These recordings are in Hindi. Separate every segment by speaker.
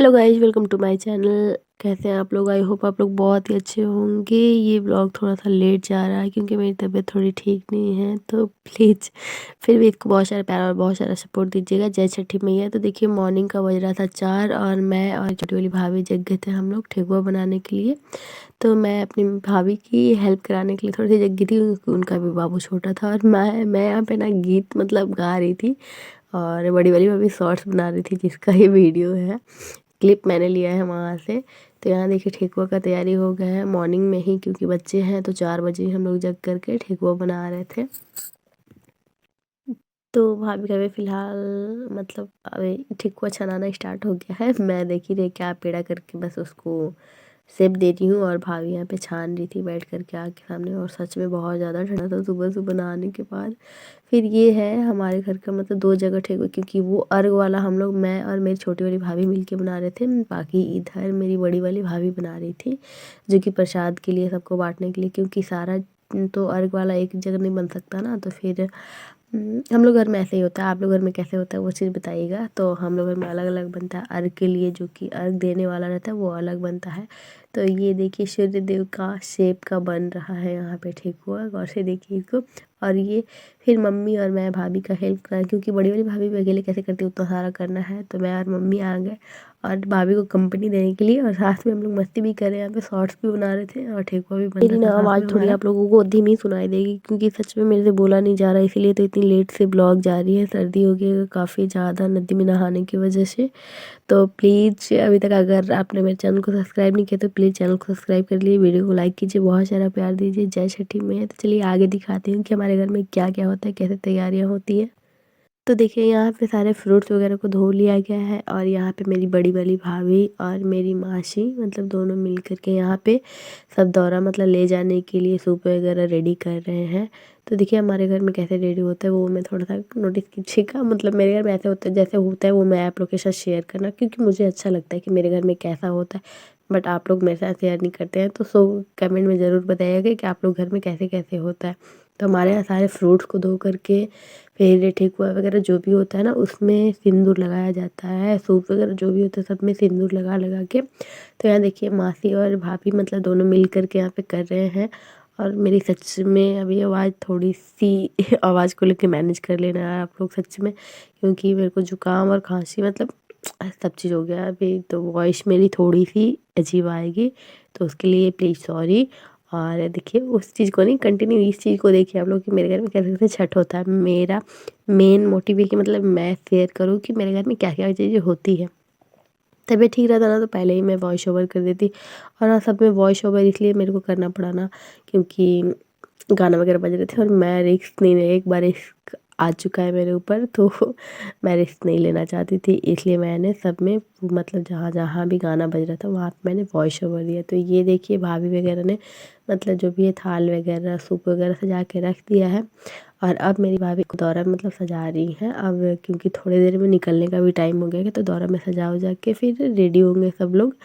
Speaker 1: Hello guys, welcome to my channel. कैसे हैं आप लोग? आई होप आप लोग बहुत ही अच्छे होंगे। ये ब्लॉग थोड़ा सा लेट जा रहा है क्योंकि मेरी तबीयत थोड़ी ठीक नहीं है, तो प्लीज़ फिर भी इसको बहुत सारा प्यार और बहुत सारा सपोर्ट दीजिएगा। जय छठी मैया। तो देखिए, मॉर्निंग का बज रहा था 4 और मैं और छोटी वाली भाभी जग गए थे हम लोग ठेकुआ बनाने के लिए। तो मैं अपनी भाभी की हेल्प कराने के लिए थोड़ी सी जग गई थी क्योंकि उनका भी बाबू छोटा था और मैं यहाँ पे ना गीत मतलब गा रही थी और बड़ी वाली भाभी शॉर्ट्स बना रही थी, जिसका ये वीडियो है, क्लिप मैंने लिया है वहाँ से। तो यहाँ देखिए, ठेकुआ का तैयारी हो गया है मॉर्निंग में ही, क्योंकि बच्चे हैं तो 4 बजे हम लोग जग करके ठेकुआ बना रहे थे। तो भाभी का भी फ़िलहाल मतलब अभी ठेकुआ छनाना स्टार्ट हो गया है। मैं देख ही रही क्या पेड़ा करके बस उसको शेप दे रही हूँ और भाभी यहाँ पे छान रही थी बैठ करके आग के सामने। और सच में बहुत ज़्यादा ठंडा था सुबह सुबह नहाने के बाद। फिर ये है हमारे घर का मतलब 2 जगह ठेकुआ, क्योंकि वो अर्घ वाला हम लोग मैं और मेरी छोटी वाली भाभी मिलके बना रहे थे, बाकी इधर मेरी बड़ी वाली भाभी बना रही थी, जो कि प्रसाद के लिए सबको बांटने के लिए, क्योंकि सारा तो अर्घ वाला एक जगह नहीं बन सकता ना। तो फिर हम लोग घर में ऐसे ही होता है। आप लोग घर में कैसे होता है वो चीज़ बताइएगा। तो हम लोग घर में अलग अलग बनता है। अर्घ के लिए जो कि अर्घ देने वाला रहता है वो अलग बनता है। तो ये देखिए, सूर्य देव का शेप का बन रहा है यहाँ पे ठेकुआ, गौर से देखिए इसको। और ये फिर मम्मी और मैं भाभी का हेल्प करा, क्योंकि बड़ी वाली भाभी भी अकेले कैसे करती उतना सारा करना है। तो मैं और मम्मी आ गए और भाभी को कंपनी देने के लिए, और साथ में हम लोग मस्ती भी कर रहे हैं, यहाँ पे शॉर्ट्स भी बना रहे थे और ठेकुआ भी बन रहा था। मेरी ना आवाज़ थोड़ी आप लोगों को धीमी सुनाई देगी क्योंकि सच में मेरे से बोला नहीं जा रहा, इसीलिए तो इतनी लेट से ब्लॉग जा रही है। सर्दी हो गई है काफ़ी ज़्यादा नदी में नहाने की वजह से। तो प्लीज़ अभी तक अगर आपने मेरे चैनल को सब्सक्राइब नहीं किया तो प्लीज़ चैनल को सब्सक्राइब कर लिए, वीडियो को लाइक कीजिए, बहुत सारा प्यार दीजिए। जय छठी मैया। तो चलिए आगे दिखाती हूँ कि हमारे घर में क्या क्या होता है, कैसे तैयारियाँ होती है। तो देखिए, यहाँ पे सारे फ्रूट्स वगैरह को धो लिया गया है और यहाँ पे मेरी बड़ी वाली भाभी और मेरी मासी मतलब दोनों मिल कर के यहाँ पे सब दौरा मतलब ले जाने के लिए सूप वगैरह रेडी कर रहे हैं। तो देखिए, हमारे घर में कैसे रेडी होता है वो मैं थोड़ा सा नोटिस कीजिएगा। मतलब मेरे घर में ऐसे होता है, जैसे होता है वो मैं आप लोग के साथ शेयर करना, क्योंकि मुझे अच्छा लगता है कि मेरे घर में कैसा होता है। बट आप लोग मेरे साथ शेयर नहीं करते हैं, तो कमेंट में ज़रूर बताइएगा कि आप लोग घर में कैसे कैसे होता है। तो हमारे यहाँ सारे फ्रूट्स को धो करके फिर ठेकुआ वगैरह जो भी होता है ना उसमें सिंदूर लगाया जाता है, सूप वगैरह जो भी होता है सब में सिंदूर लगा लगा के। तो यहाँ देखिए, मासी और भाभी मतलब दोनों मिल कर के यहाँ पे कर रहे हैं। और मेरी सच में अभी आवाज़ थोड़ी सी आवाज़ को लेके मैनेज कर लेना है आप लोग सच में, क्योंकि मेरे को जुकाम और खांसी मतलब सब चीज़ हो गया अभी, तो वॉइस मेरी थोड़ी सी अजीब आएगी, तो उसके लिए प्लीज़ सॉरी। और देखिए, उस चीज़ को नहीं, कंटिन्यू इस चीज़ को देखिए आप लोग कि मेरे घर में कैसे कैसे छठ होता है। मेरा मेन मोटिव है कि मतलब मैं शेयर करूँ कि मेरे घर में क्या क्या चीज़ें होती है। तबीयत ठीक रहता ना तो पहले ही मैं वॉइस ओवर कर देती, और हाँ, सब में वॉइस ओवर इसलिए मेरे को करना पड़ा ना क्योंकि गाना वगैरह बज रहे थे और मैं रिस्क नहीं ले, एक बार रिस्क आ चुका है मेरे ऊपर, तो मैं रिस्क नहीं लेना चाहती थी, इसलिए मैंने सब में मतलब जहाँ जहाँ भी गाना बज रहा था वहाँ पे मैंने वॉइस ओवर दिया। तो ये देखिए, भाभी वगैरह ने मतलब जो भी है थाल वगैरह सूप वगैरह सजा के रख दिया है। और अब मेरी भाभी को दौरा मतलब सजा रही हैं अब, क्योंकि थोड़ी देर में निकलने का भी टाइम हो गया है, तो दौरा में सजा उजा के फिर रेडी होंगे सब लोग।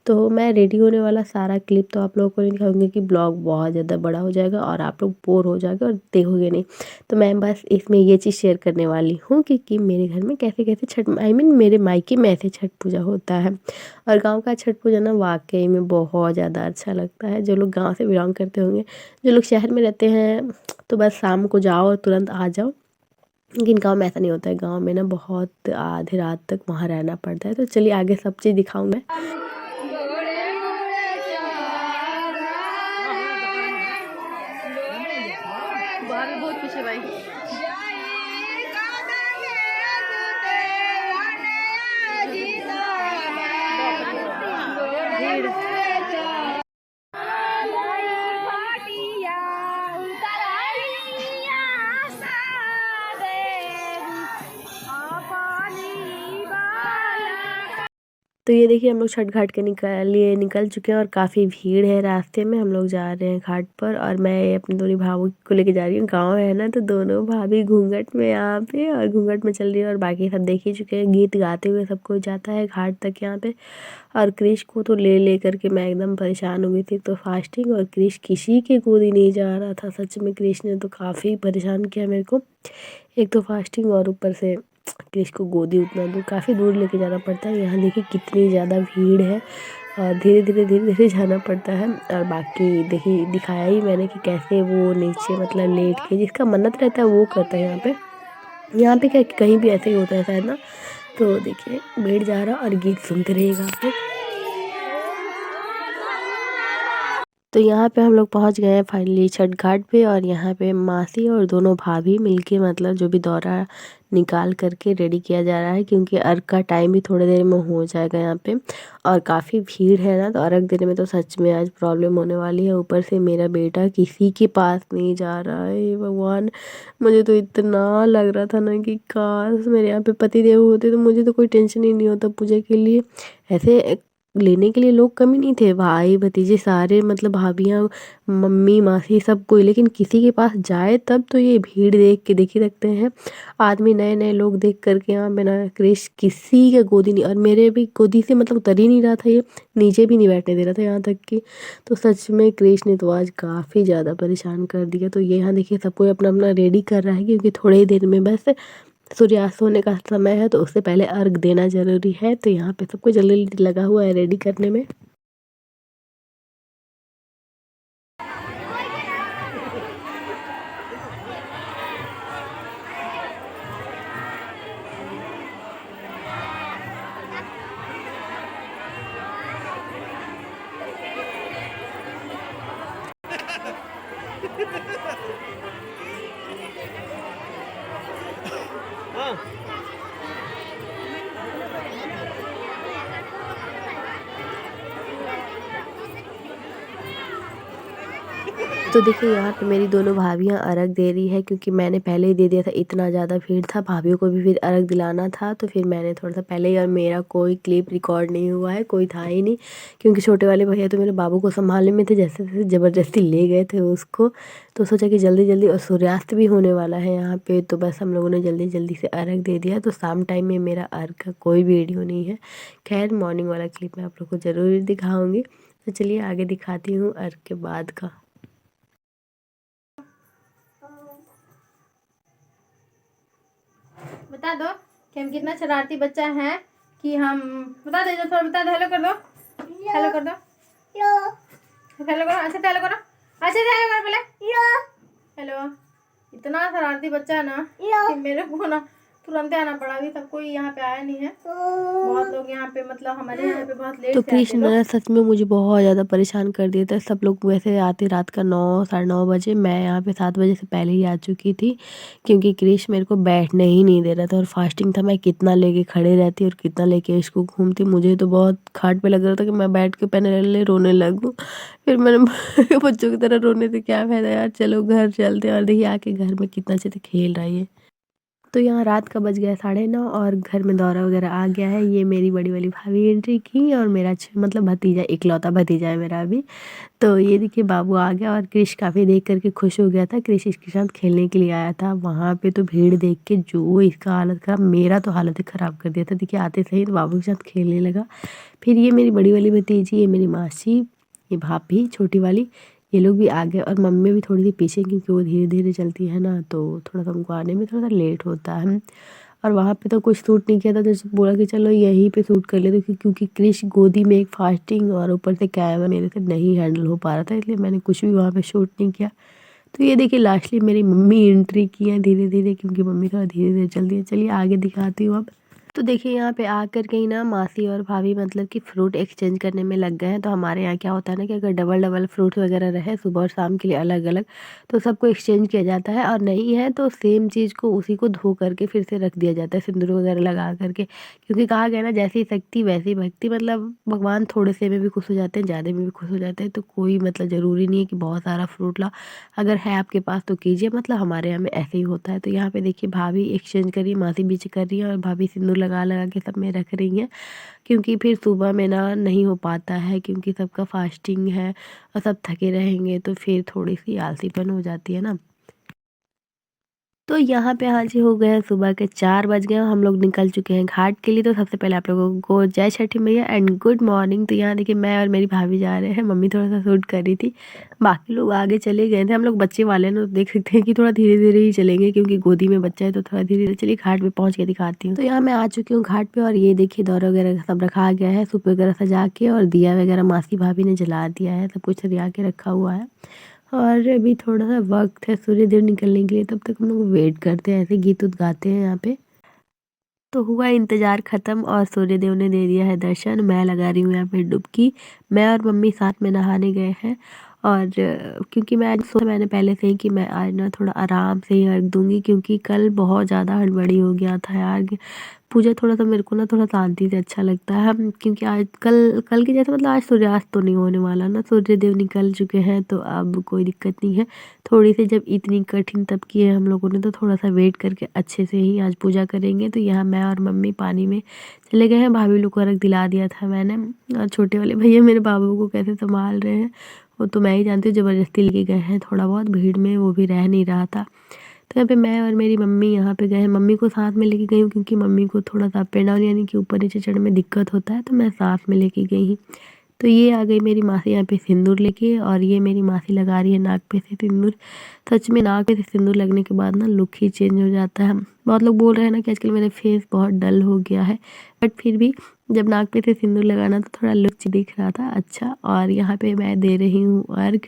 Speaker 1: तो मैं रेडी होने वाला सारा क्लिप तो आप लोगों को नहीं दिखाऊंगी कि ब्लॉग बहुत ज़्यादा बड़ा हो जाएगा और आप लोग बोर हो जाएगा और देखोगे नहीं। तो मैं बस इसमें ये चीज़ शेयर करने वाली हूँ कि मेरे घर में कैसे कैसे छठ मेरे मायके में ऐसे छठ पूजा होता है। और गांव का छठ पूजा ना वाकई में बहुत ज़्यादा अच्छा लगता है। जो लोग गांव से बिलोंग करते होंगे, जो लोग शहर में रहते हैं तो बस शाम को जाओ और तुरंत आ जाओ, लेकिन गाँव में ऐसा नहीं होता है। गाँव में ना बहुत आधी रात तक वहाँ रहना पड़ता है। तो चलिए आगे सब चीज़ दिखाऊँ मैं। बहुत पीछे भाई। तो ये देखिए, हम लोग छठ घाट के निकल चुके हैं और काफ़ी भीड़ है रास्ते में। हम लोग जा रहे हैं घाट पर और मैं अपनी दोनों भाभी को लेके जा रही हूँ। गांव है ना, तो दोनों भाभी घूंघट में यहाँ पे और घूंघट में चल रही है, और बाकी सब देख ही चुके हैं, गीत गाते हुए सब कोई जाता है घाट तक यहाँ पे। और क्रिश को तो ले ले करके मैं एकदम परेशान हो गई थी, तो फास्टिंग और क्रिश किसी के गोद ही नहीं जा रहा था। सच में क्रिश ने तो काफ़ी परेशान किया मेरे को, एक तो फास्टिंग और ऊपर से क्रिश को गोदी उतना दूर काफ़ी दूर लेके जाना पड़ता है। यहाँ देखिए कितनी ज़्यादा भीड़ है और धीरे धीरे जाना पड़ता है। और बाकी देखिए दिखाया ही मैंने कि कैसे वो नीचे मतलब लेट के जिसका मन्नत रहता है वो करता है यहाँ पे क्या कहीं भी ऐसे ही होता है शायद ना। तो देखिए बैठ जा रहा और गीत सुनते रहिएगा आप लोग। तो यहाँ पे हम लोग पहुँच गए हैं फाइनली छठ घाट पे और यहाँ पे मासी और दोनों भाभी मिलके मतलब जो भी दौरा निकाल करके रेडी किया जा रहा है क्योंकि अर्घ का टाइम भी थोड़ी देर में हो जाएगा यहाँ पे। और काफ़ी भीड़ है ना, तो अर्घ देने में तो सच में आज प्रॉब्लम होने वाली है। ऊपर से मेरा बेटा किसी के पास नहीं जा रहा है। भगवान, मुझे तो इतना लग रहा था ना कि काश मेरे यहाँ पे पति देव होते तो मुझे तो कोई टेंशन ही नहीं होता पूजा के लिए। ऐसे लेने के लिए लोग कमी नहीं थे, भाई भतीजे सारे मतलब भाभियाँ मम्मी मासी सब कोई, लेकिन किसी के पास जाए तब तो ये भीड़ देख के देख ही सकते हैं। आदमी नए नए लोग देख करके यहाँ बिना क्रिश किसी के गोदी नहीं, और मेरे भी गोदी से मतलब उतर ही नहीं रहा था, ये नीचे भी नहीं बैठने दे रहा था यहाँ तक कि। तो सच में क्रिश ने तो आज काफ़ी ज़्यादा परेशान कर दिया। तो ये यहाँ देखिए सब कोई अपना अपना रेडी कर रहा है क्योंकि थोड़े ही देर में बस सूर्यास्त होने का समय है, तो उससे पहले अर्घ देना ज़रूरी है। तो यहाँ पे सबको जल्दी जल्दी लगा हुआ है रेडी करने में। तो देखिए यहाँ पे मेरी दोनों भाभियाँ अर्घ दे रही है क्योंकि मैंने पहले ही दे दिया था, इतना ज़्यादा भीड़ था, भाभियों को भी फिर अर्घ दिलाना था। तो फिर मैंने थोड़ा सा पहले ही, और मेरा कोई क्लिप रिकॉर्ड नहीं हुआ है, कोई था ही नहीं क्योंकि छोटे वाले भैया तो मेरे बाबू को संभालने में थे, जैसे तैसे ज़बरदस्ती ले गए थे उसको। तो सोचा कि जल्दी जल्दी, और सूर्यास्त भी होने वाला है यहाँ पे, तो बस हम लोगों ने जल्दी जल्दी से अर्घ दे दिया। तो शाम टाइम में मेरा अर्घ का कोई वीडियो नहीं है। खैर मॉर्निंग वाला क्लिप मैं आप लोग को ज़रूर दिखाऊँगी। तो चलिए आगे दिखाती हूँ अर्घ के बाद का।
Speaker 2: बता दो कि हम कितना शरारती बच्चा है, कि हम बता दो, थोड़ा बता दो, हेलो कर दो, हेलो कर दो, हेलो करो, अच्छे से हेलो करो, अच्छे से हेलो करो पहले, हेलो। इतना शरारती बच्चा है ना कि मेरे को ना तुरंत आना पड़ा। अभी तक कोई यहाँ पे आया नहीं है, बहुत लोग यहाँ पे मतलब हमारे यहाँ पे बहुत लेट
Speaker 1: तो
Speaker 2: से आते
Speaker 1: कृष्ण
Speaker 2: लोग।
Speaker 1: ने सच में मुझे बहुत ज़्यादा परेशान कर दिया था। सब लोग वैसे आते रात का 9 साढ़े 9 बजे, मैं यहाँ पे 7 बजे से पहले ही आ चुकी थी क्योंकि कृष्ण मेरे को बैठने ही नहीं दे रहा था और फास्टिंग था। मैं कितना लेके खड़े रहती और कितना लेके इसको घूमती, मुझे तो बहुत खाट पे लग रहा था कि मैं बैठ के पहले रोने लगूँ। फिर मैंने बच्चों की तरह रोने से क्या फ़ायदा यार, चलो घर चलते। और देखिए आके घर में कितना अच्छे से खेल रहा है ये। तो यहाँ रात का बज गया 9:30 और घर में दौरा वगैरह आ गया है। ये मेरी बड़ी वाली भाभी एंट्री की और मेरा मतलब भतीजा, इकलौता भतीजा है मेरा अभी। तो ये देखिए बाबू आ गया और क्रिश काफ़ी देख करके खुश हो गया था। क्रिश इसके साथ खेलने के लिए आया था। वहाँ पे तो भीड़ देख के जो इसका हालत ख़राब, मेरा तो हालत ही ख़राब कर दिया था। देखिए आते सही तो बाबू के साथ खेलने लगा। फिर ये मेरी बड़ी वाली भतीजी, ये मेरी मासी, ये भाभी छोटी वाली, ये लोग भी आ गए। और मम्मी भी थोड़ी सी पीछे क्योंकि वो धीरे धीरे चलती है ना, तो थोड़ा सा उनको आने में थोड़ा सा लेट होता है। और वहाँ पे तो कुछ सूट नहीं किया था, तो बोला कि चलो यहीं पे सूट कर लेते क्योंकि क्रिश गोदी में एक फास्टिंग और ऊपर से कैमरा मेरे से नहीं हैंडल हो पा रहा था, इसलिए मैंने कुछ भी वहाँ पे शूट नहीं किया। तो ये देखिए लास्टली मेरी मम्मी एंट्री की है धीरे धीरे, क्योंकि मम्मी थोड़ा धीरे धीरे चलती है। चलिए आगे दिखाती हूँ अब। तो देखिए यहाँ पे आकर के ही ना मासी और भाभी मतलब कि फ्रूट एक्सचेंज करने में लग गए हैं। तो हमारे यहाँ क्या होता है ना कि अगर डबल डबल फ्रूट वगैरह रहे सुबह और शाम के लिए अलग अलग, तो सबको एक्सचेंज किया जाता है। और नहीं है तो सेम चीज़ को उसी को धो करके फिर से रख दिया जाता है सिंदूर वगैरह लगा करके, क्योंकि कहा गया ना जैसी शक्ति वैसी भक्ति। मतलब भगवान थोड़े से में भी खुश हो जाते हैं, ज़्यादा में भी खुश हो जाते हैं। तो कोई मतलब ज़रूरी नहीं है कि बहुत सारा फ्रूट ला, अगर है आपके पास तो कीजिए। मतलब हमारे यहाँ में ऐसे ही होता है। तो यहाँ पे देखिए भाभी एक्सचेंज कर रही है, मासी बीच कर रही है और भाभी सिंदूर लगा लगा के सब में रख रही हैं, क्योंकि फिर सुबह में ना नहीं हो पाता है क्योंकि सबका फास्टिंग है और सब थके रहेंगे तो फिर थोड़ी सी आलसीपन हो जाती है ना। तो यहाँ पे हाँ जी हो गए हैं सुबह के 4 बज गए हैं, हम लोग निकल चुके हैं घाट के लिए। तो सबसे पहले आप लोगों को जय छठी मैया एंड गुड मॉर्निंग। तो यहाँ देखिए मैं और मेरी भाभी जा रहे हैं, मम्मी थोड़ा सा शूट कर रही थी, बाकी लोग आगे चले गए थे। हम लोग बच्चे वाले ना, तो देख सकते हैं कि थोड़ा धीरे धीरे ही चलेंगे क्योंकि गोदी में बच्चा है, तो थोड़ा धीरे धीरे चलिए घाट पे पहुँच के दिखाती हूँ। तो यहाँ मैं आ चुकी हूँ घाट पे और ये देखिए दौरा वगैरह सब रखा गया है, सूप वगैरह सजा के, और दिया वगैरह मासी भाभी ने जला दिया है, सब कुछ सजा के रखा हुआ है। और अभी थोड़ा सा वक्त है सूर्य देव निकलने के लिए, तब तक हम लोग वेट करते हैं, ऐसे गीत उत गाते हैं यहाँ पे। तो हुआ इंतज़ार ख़त्म और सूर्य देव ने दे दिया है दर्शन। मैं लगा रही हूँ यहाँ पे डुबकी, मैं और मम्मी साथ में नहाने गए हैं। और क्योंकि मैं आज सोचा मैंने पहले से ही कि मैं आज ना थोड़ा आराम से ही अर्घ दूंगी, क्योंकि कल बहुत ज़्यादा हड़बड़ी हो गया था यार। पूजा थोड़ा सा मेरे को ना थोड़ा शांति से अच्छा लगता है, क्योंकि आज कल कल के जैसे मतलब आज सूर्यास्त तो नहीं होने वाला ना, सूर्य देव निकल चुके हैं, तो अब कोई दिक्कत नहीं है। थोड़ी सी जब इतनी कठिन तप की है हम लोगों ने, तो थोड़ा सा वेट करके अच्छे से ही आज पूजा करेंगे। तो यहाँ मैं और मम्मी पानी में चले गए हैं, भाभी लोग को अर्घ दिला दिया था मैंने। और छोटे वाले भैया मेरे बाबू को कैसे संभाल रहे हैं वो तो मैं ही जानती हूँ, ज़बरदस्ती लेके गए हैं, थोड़ा बहुत भीड़ में वो भी रह नहीं रहा था। तो यहाँ पे मैं और मेरी मम्मी यहाँ पे गए हैं, मम्मी को साथ में लेके गई हूँ क्योंकि मम्मी को थोड़ा सा अप एंड डाउन यानी कि ऊपर नीचे चढ़ने में दिक्कत होता है, तो मैं साथ में लेके गई हूँ। तो ये आ गई मेरी मासी यहाँ पे सिंदूर लेके, और ये मेरी मासी लगा रही है नाक पे से सिंदूर। सच में नाक पे से सिंदूर लगने के बाद ना लुक ही चेंज हो जाता है। बहुत लोग बोल रहे हैं ना कि आजकल मेरा फेस बहुत डल हो गया है, बट फिर भी जब नाक पे से सिंदूर लगाना तो थोड़ा लुक दिख रहा था अच्छा। और यहाँ पे मैं दे रही हूँ अर्घ।